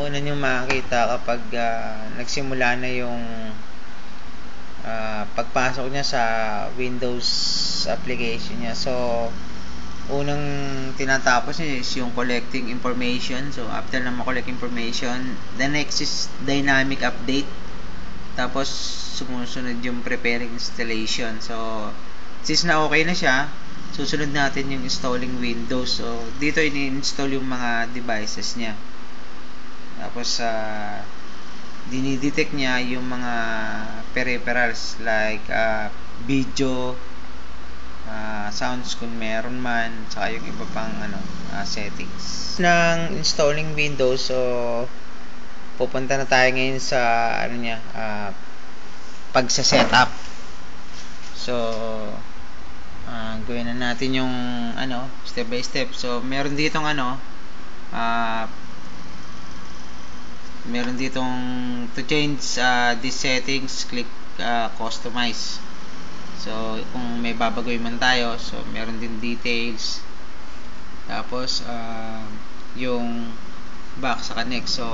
una nyo makikita kapag nagsimula na yung pagpasok niya sa Windows application niya. So, unang tinatapos niya is yung collecting information. So, after na ma-collect information, the next is dynamic update. Tapos, sumusunod yung preparing installation. So, since na okay na siya, susunod natin yung installing Windows. So, dito ini-install yung mga devices niya. Tapos, dinidetect niya yung mga peripherals like video, sounds kung meron man, saka yung iba pang settings ng installing Windows. So pupunta na tayo ngayon sa pagsa-setup. So gawin na natin yung step by step. So meron ditong meron ditong to change these settings, click customize. So, kung may babagoy man tayo, so meron din details. Tapos, yung back sa next. So,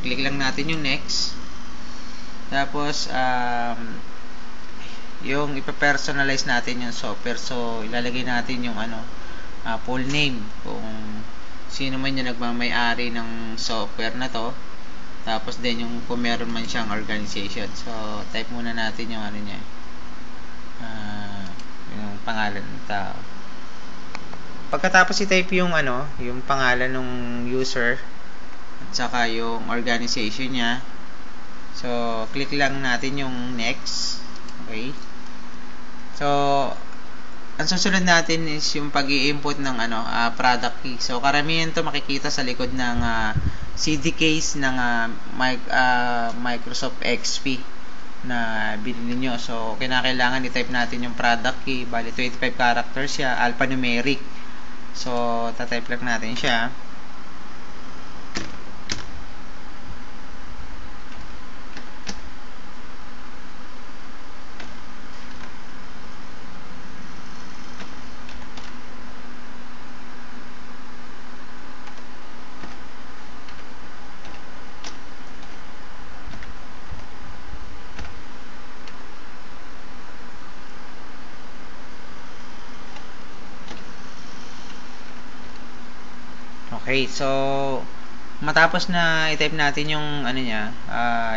click lang natin yung next. Tapos, yung ipa-personalize natin yung software. So, ilalagay natin yung full name. Kung sino man yung nagmamay-ari ng software na to. Tapos din yung kung meron man siyang organization. So, type muna natin yung niya. Yung pangalan ng tao. Pagkatapos i-type yung yung pangalan ng user at saka yung organization niya. So, click lang natin yung next. Okay? So, ang susunod natin is yung pag-i-input ng product key. So, karamihan to makikita sa likod ng CD case ng Microsoft XP na binili nyo. So, kinakailangan i-type natin yung product key. Bali, 25 characters siya. Alphanumeric. So, tatype lang natin siya. Okay, so matapos na i-type natin yung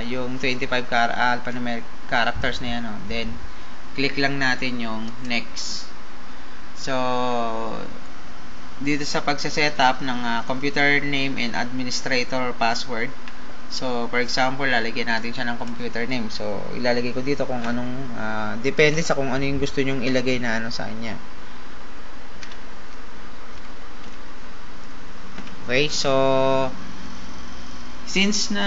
yung 25 alphanumeric characters na yan, then click lang natin yung next. So dito sa pagse-setup ng computer name and administrator password. So for example, lalagyan natin siya ng computer name. So ilalagay ko dito kung anong depende sa kung ano yung gusto nyong ilagay na sa kanya. Okay, so since na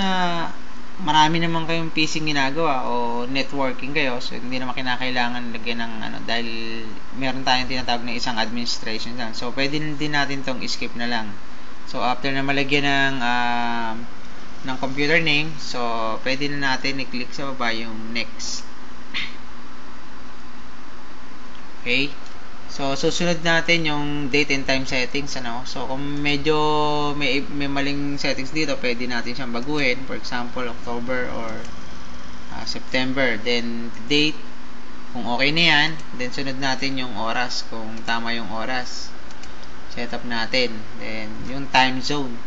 marami naman kayong PC ginagawa o networking kayo, so hindi naman kinakailangan lagyan ng dahil meron tayong tinatawag na isang administration lang. So pwede din natin tong skip na lang. So after na malagyan ng computer name, so pwede na natin i-click sa baba yung next. Okay? So, susunod natin yung date and time settings, So, kung medyo may maling settings dito, pwede natin siyang baguhin. For example, October or September. Then, date, kung okay na yan. Then, sunod natin yung oras, kung tama yung oras. Setup natin. Then, yung time zone.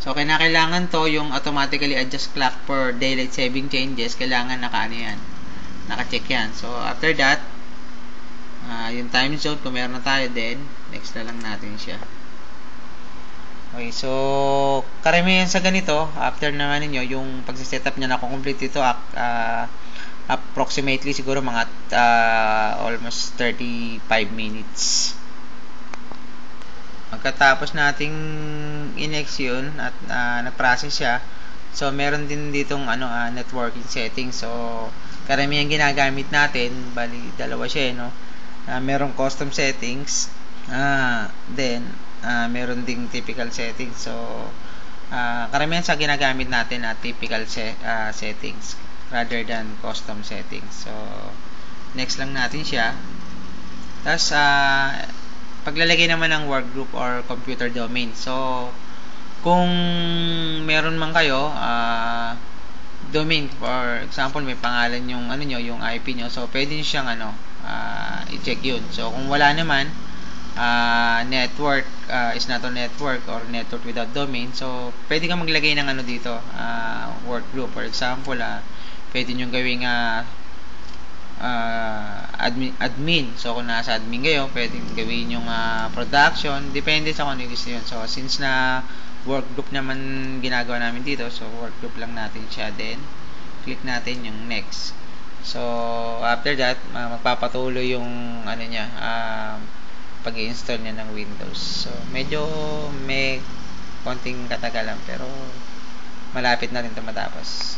So, kailangan to, yung automatically adjust clock for daylight saving changes, kailangan naka-check yan. So, after that, yung time zone, kung meron na tayo din, next na lang natin siya. Okay, so karamihan sa ganito, after naman ninyo, yung pagsisetup niya na complete ito, approximately siguro mga almost 35 minutes. Pagkatapos nating in-next yun at nag-process siya, so meron din ditong networking settings. So karamihan ginagamit natin, bali dalawa siya, merong custom settings, then meron ding typical settings. So karamihan sa ginagamit natin typical settings rather than custom settings. So next lang natin siya. Tapos paglalagay naman ng workgroup or computer domain. So Kung meron man kayo, domain, for example, may pangalan yung ano nyo, yung IP nyo, so pwede nyo siyang i-check yun. So kung wala naman, network is not a network or network without domain, so pwede ka maglagay ng ano dito, work group. For example, pwede nyo gawing admin. So kung nasa admin kayo, pwedeng gawin yung production, depende sa kung ano yung gusto yun. So since na work group naman ginagawa namin dito, so work group lang natin siya, then click natin yung next. So after that, magpapatuloy yung ano niya, pag-i-install niya ng Windows. So medyo may konting katagalan, pero malapit na rin ito matapos.